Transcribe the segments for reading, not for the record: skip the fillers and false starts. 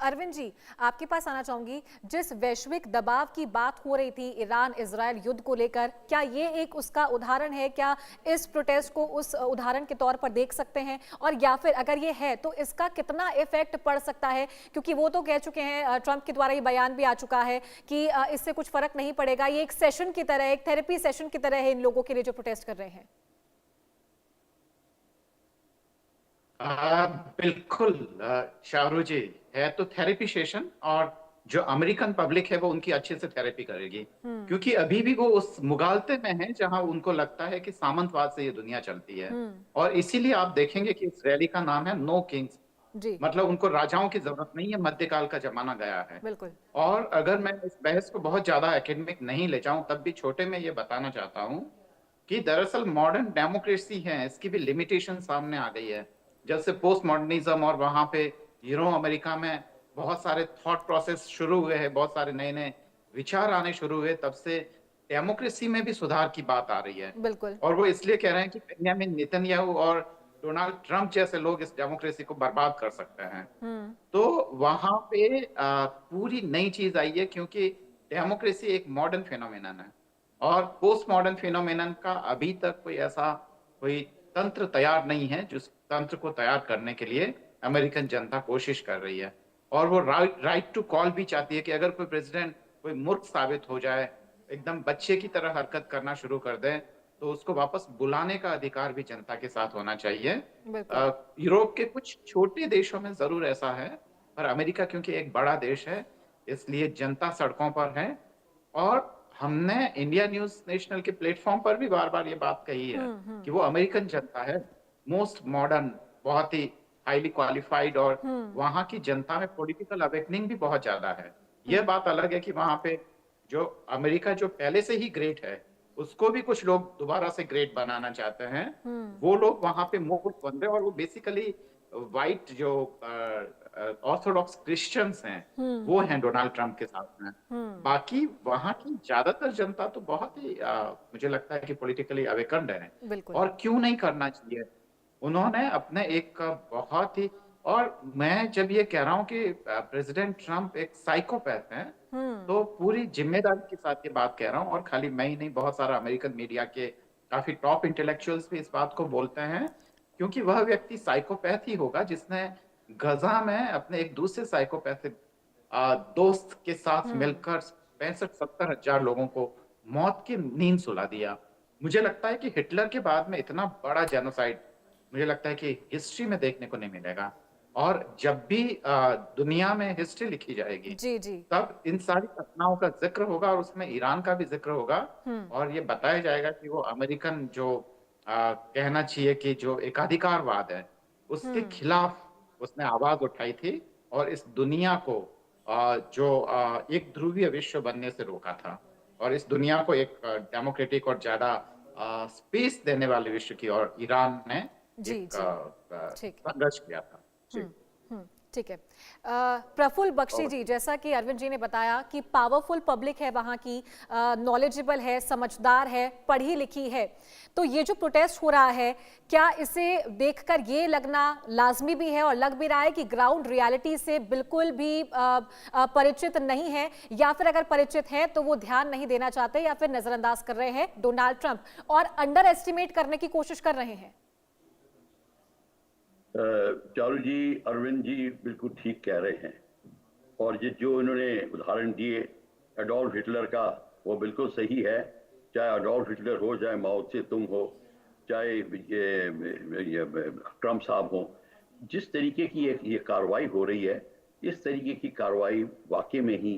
अरविंद जी, आपके पास आना चाहूंगी। जिस वैश्विक दबाव की बात हो रही थी ईरान इजरायल युद्ध को लेकर, क्या ये एक उसका उदाहरण है? क्या इस प्रोटेस्ट को उस उदाहरण के तौर पर देख सकते हैं? और या फिर अगर ये है तो इसका कितना इफेक्ट पड़ सकता है? क्योंकि वो तो कह चुके हैं, ट्रंप के द्वारा ये बयान भी आ चुका है कि इससे कुछ फर्क नहीं पड़ेगा, ये एक सेशन की तरह, एक थेरेपी सेशन की तरह है इन लोगों के लिए जो प्रोटेस्ट कर रहे हैं। बिल्कुल शाहरुख जी, है तो थेरेपी सेशन। और जो अमेरिकन पब्लिक है वो उनकी अच्छे से थेरेपी करेगी, क्योंकि अभी भी वो उस मुगालते में है जहां उनको लगता है कि सामंतवाद से ये दुनिया चलती है। और इसीलिए आप देखेंगे कि इस रैली का नाम है नो किंग्स। जी मतलब उनको राजाओं की जरूरत नहीं है, मध्यकाल का जमाना गया है। बिल्कुल। और अगर मैं इस बहस को बहुत ज्यादा एकेडमिक नहीं ले जाऊं, तब भी छोटे में ये बताना चाहता हूं कि दरअसल मॉडर्न डेमोक्रेसी है, इसकी भी लिमिटेशन सामने आ गई है। जब से पोस्ट मॉडर्निज्म और वहां पे यूरो अमेरिका में बहुत सारे थॉट प्रोसेस शुरू हुए हैं, बहुत सारे नए नए विचार आने शुरू हुए, तब से डेमोक्रेसी में भी सुधार की बात आ रही है। बिल्कुल। और वो इसलिए कह रहे हैं कि बेंजामिन नेतन्याहू और डोनाल्ड ट्रंप जैसे लोग इस डेमोक्रेसी को बर्बाद कर सकते हैं। तो वहां पे पूरी नई चीज आई है, क्योंकि डेमोक्रेसी एक मॉडर्न फिनोमेनन है और पोस्ट मॉडर्न फिनोमेनन का अभी तक कोई तंत्र तैयार नहीं है। जिस तंत्र को तैयार करने के लिए अमेरिकन जनता कोशिश कर रही है। और वो राइट टू कॉल भी चाहती है कि अगर कोई प्रेसिडेंट कोई मूर्ख साबित हो जाए, एकदम बच्चे की तरह हरकत करना शुरू कर दे, तो उसको वापस बुलाने का अधिकार भी जनता के साथ होना चाहिए। बिल्कुल। यूरोप के कुछ छोटे देशों में जरूर ऐसा है, पर अमेरिका क्योंकि एक बड़ा देश है, इसलिए जनता सड़कों पर है। और हमने इंडिया न्यूज नेशनल के प्लेटफॉर्म पर भी बार बार ये बात कही है कि वो अमेरिकन जनता है, मोस्ट मॉडर्न, बहुत ही हाईली क्वालिफाइड, और वहां की जनता में पॉलिटिकल अवेकनिंग भी बहुत ज्यादा है। यह बात अलग है कि वहां पे जो अमेरिका जो पहले से ही ग्रेट है, उसको भी कुछ लोग दोबारा से ग्रेट बनाना चाहते हैं। वो लोग वहां पे मूर्ख बन रहे हैं, और वो बेसिकली वाइट जो ऑर्थोडॉक्स क्रिश्चियंस हैं, वो हैं डोनाल्ड ट्रंप के साथ में। बाकी वहां की ज्यादातर जनता तो बहुत ही मुझे लगता है कि पॉलिटिकली अवेकन्ड है। बिल्कुल। और क्यों नहीं करना चाहिए? उन्होंने अपने एक बहुत ही, और मैं जब ये कह रहा हूं कि प्रेसिडेंट ट्रंप एक साइकोपैथ हैं, तो पूरी जिम्मेदारी के साथ ये बात कह रहा हूं। और खाली मैं ही नहीं, बहुत सारा अमेरिकन मीडिया के काफी टॉप इंटेलेक्चुअल्स भी इस बात को बोलते हैं, क्योंकि वह व्यक्ति साइकोपैथ ही होगा जिसने गजा में अपने एक दूसरे साइकोपैथिक दोस्त के साथ मिलकर 65-70 हजार लोगों को मौत की नींद सुला दिया। मुझे लगता है कि हिटलर के बाद में इतना बड़ा जेनोसाइड मुझे लगता है कि हिस्ट्री में देखने को नहीं मिलेगा। और जब भी दुनिया में हिस्ट्री लिखी जाएगी, जी जी। तब इन सारी घटनाओं का जिक्र होगा, और उसमें ईरान का भी जिक्र होगा। और ये बताया जाएगा कि वो अमेरिकन जो कहना चाहिए कि जो एकाधिकारवाद है, उसके खिलाफ उसने आवाज उठाई थी, और इस दुनिया को जो एक ध्रुवीय विश्व बनने से रोका था, और इस दुनिया को एक डेमोक्रेटिक और ज्यादा स्पेस देने वाले विश्व की ओर ईरान ने जी एक जी। ठीक। संघर्ष किया था। जी। ठीक है। प्रफुल्ल बख्शी और जी, जैसा कि अरविंद जी ने बताया कि पावरफुल पब्लिक है वहाँ की, नॉलेजेबल है, समझदार है, पढ़ी लिखी है, तो ये जो प्रोटेस्ट हो रहा है, क्या इसे देखकर ये लगना लाजमी भी है और लग भी रहा है कि ग्राउंड रियलिटी से बिल्कुल भी परिचित नहीं है, या फिर अगर परिचित है तो वो ध्यान नहीं देना चाहते, या फिर नजरअंदाज कर रहे हैं डोनाल्ड ट्रंप और अंडर एस्टिमेट करने की कोशिश कर रहे हैं? चारू जी, अरविंद जी बिल्कुल ठीक कह रहे हैं। और ये जो इन्होंने उदाहरण दिए एडोल्फ हिटलर का, वो बिल्कुल सही है। चाहे एडोल्फ हिटलर हो, चाहे माओ से तुम हो, चाहे ये ट्रंप साहब हो, जिस तरीके की ये कार्रवाई हो रही है, इस तरीके की कार्रवाई वाकई में ही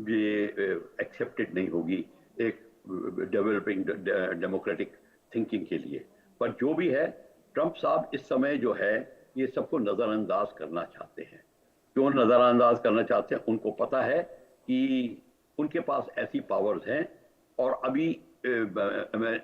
ये एक्सेप्टेड नहीं होगी एक डेवलपिंग डेमोक्रेटिक थिंकिंग के लिए। पर जो भी है, ट्रंप साहब इस समय जो है ये सबको नजरअंदाज करना चाहते हैं। क्यों नजरअंदाज करना चाहते हैं? उनको पता है कि उनके पास ऐसी पावर्स हैं, और अभी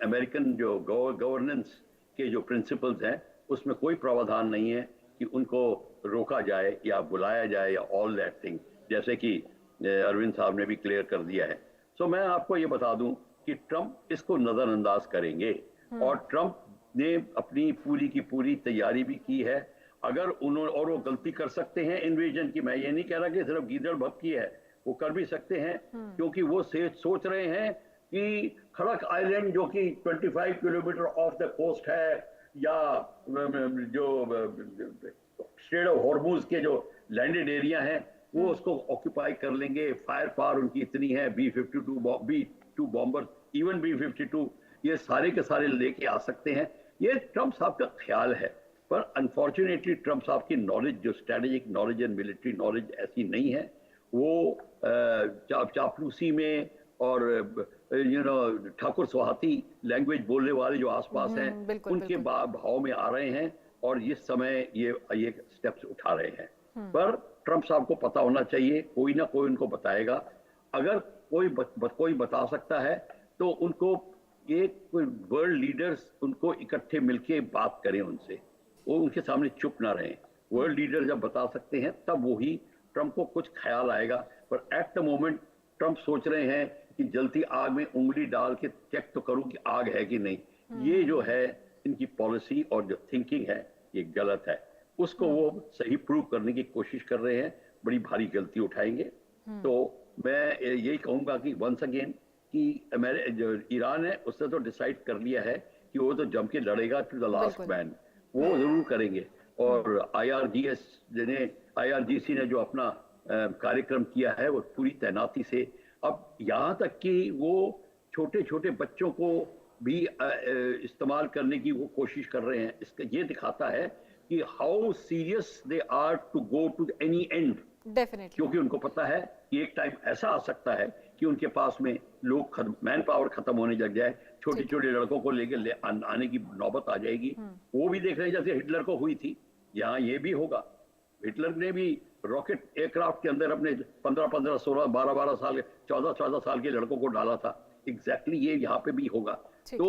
अमेरिकन जो गवर्नेंस के जो प्रिंसिपल्स हैं, उसमें कोई प्रावधान नहीं है कि उनको रोका जाए या बुलाया जाए या ऑल दैट थिंग, जैसे कि अरविंद साहब ने भी क्लियर कर दिया है। सो मैं आपको ये बता दूं कि ट्रंप इसको नजरअंदाज करेंगे, और ट्रंप ने अपनी पूरी की पूरी तैयारी भी की है। अगर उन्होंने, और वो गलती कर सकते हैं इन्वेजन की, मैं ये नहीं कह रहा कि सिर्फ गीदड़ भपकी है, वो कर भी सकते हैं, क्योंकि वो सोच रहे हैं कि खड़क आइलैंड जो कि 25 किलोमीटर ऑफ द कोस्ट है, या जो स्ट्रेट ऑफ हॉर्मुज के जो लैंडेड एरिया है, वो उसको ऑक्यूपाई कर लेंगे। फायर पावर उनकी इतनी है, B-52 बॉम्बर, इवन B-52, ये सारे के सारे लेके आ सकते हैं। ये ट्रंप साहब का ख्याल है, पर अनफॉर्चुनेटली ट्रंप साहब की नॉलेज, जो strategic knowledge and military knowledge, ऐसी नहीं है। वो चापलूसी में और ठाकुर स्वाति लैंग्वेज बोलने वाले जो आसपास हैं, उनके भाव में आ रहे हैं, और इस समय ये स्टेप्स उठा रहे हैं। पर ट्रंप साहब को पता होना चाहिए, कोई ना कोई उनको बताएगा। अगर कोई बता सकता है तो उनको कोई वर्ल्ड लीडर्स उनको इकट्ठे मिलके बात करें उनसे, वो उनके सामने चुप ना रहें। वर्ल्ड लीडर जब बता सकते हैं तब वही ट्रंप को कुछ ख्याल आएगा। पर एट द मोमेंट ट्रंप सोच रहे हैं कि जलती आग में उंगली डाल के चेक तो करूं कि आग है कि नहीं। ये जो है इनकी पॉलिसी और जो थिंकिंग है, ये गलत है। उसको वो सही प्रूव करने की कोशिश कर रहे हैं, बड़ी भारी गलती उठाएंगे। तो मैं यही कहूंगा कि वंस अगेन कि जो ईरान है उसने तो डिसाइड कर लिया है कि वो तो जम के लड़ेगा टू द लास्ट मैन, वो जरूर करेंगे। और IRGC ने जो अपना कार्यक्रम किया है, वो पूरी तैनाती से, अब यहाँ तक कि वो छोटे छोटे बच्चों को भी इस्तेमाल करने की वो कोशिश कर रहे हैं। इसका ये दिखाता है कि how serious they are to go to any end. Definitely, क्योंकि उनको पता है कि एक टाइम ऐसा आ सकता है कि उनके पास में लोग, मैन पावर खत्म होने लग जाए, छोटे छोटे लड़कों को लेकर आने की नौबत आ जाएगी। वो भी देख रहे हैं जैसे हिटलर को हुई थी, यहाँ ये भी होगा। हिटलर ने भी रॉकेट एयरक्राफ्ट के अंदर अपने 15-15, 16, 12-12 साल, 14-14 साल के लड़कों को डाला था। एग्जैक्टली ये यहाँ पे भी होगा। तो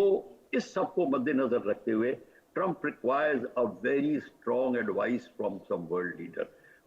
इस सब को मद्देनजर रखते हुए Trump requires a very strong advice from some world leader,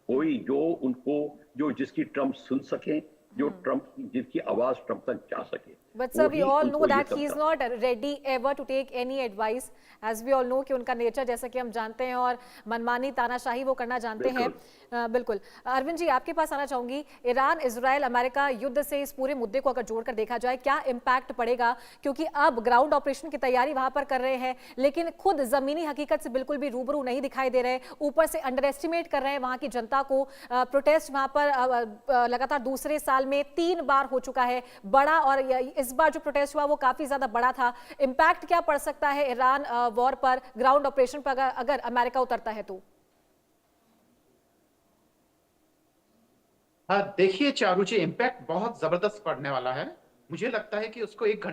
कोई जो जिसकी ट्रंप सुन सके, जिसकी आवाज ट्रंप तक जा सके। But sir, we all know that he is not ready ever to take any advice, as we all know कि उनका नेचर, जैसा कि हम जानते हैं, और मनमानी तानाशाही वो करना जानते हैं। बिल्कुल। अरविंद जी, आपके पास आना चाहूंगी। ईरान, इजराइल, अमेरिका युद्ध से इस पूरे मुद्दे को अगर जोड़कर देखा जाए, क्या इम्पैक्ट पड़ेगा? क्योंकि अब ग्राउंड ऑपरेशन की तैयारी वहां पर कर रहे हैं, लेकिन खुद जमीनी हकीकत से बिल्कुल भी रूबरू नहीं दिखाई दे रहे, ऊपर से अंडर एस्टिमेट कर रहे हैं वहां की जनता को। प्रोटेस्ट वहां पर लगातार दूसरे साल में 3 बार हो चुका है बड़ा, और इस बार जो प्रोटेस्ट हुआ वो काफी ज्यादा बड़ा था। इंपैक्ट क्या पड़ सकता है ईरान वॉर पर, ग्राउंड ऑपरेशन पर अगर अमेरिका उतरता है तो? हाँ, देखिए चारू जी, इम्पैक्ट बहुत जबरदस्त पड़ने वाला है। मुझे लगता है कि उसको 1 घंटे